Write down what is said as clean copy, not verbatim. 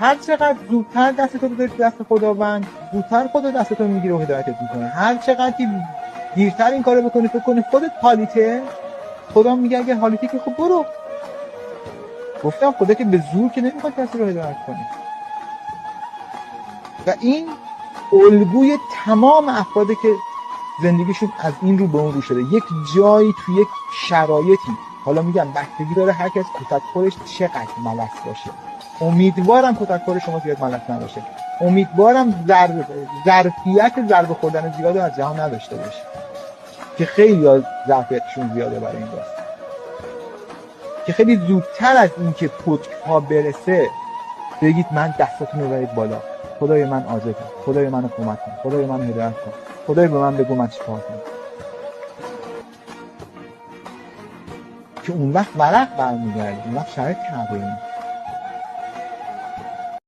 هر چقدر زودتر دستتو بذاری دست خداوند، زودتر خدا دستتو میگیره و هدایتت میکنه. هر چقدر که دیرتر این کارو بکنی، فکر کنی خودت حالیته، خدا میگه اگه حالیته که خب برو. گفتم خدا که به زور که نمیخواد کسی رو هدایت کنه. و این الگوی تمام افرادی که زندگیشون از این رو به اون رو شده. یک جایی توی یک شرایطی، حالا میگم بستگی داره هر کس کتکخورش چقدر ملس باشه. امیدوارم کتکخور شما زیاد ملس نباشه. امیدوارم ظرفیت ضربه خوردن زیاد از جهان نداشته باشه که خیلی ظرفیتشون زیاده برای این داستان، که خیلی زودتر از این که پتک ها برسه بگید من دستاتون رو ببرید بالا، خدای من عاجزم، خدای منو کمک کن، خدای منو هدایت کن، خدای به من بگو من چیکار کنم. که اون وقت ورق برمیگرده، اون وقت شرایط تغییر میکنه.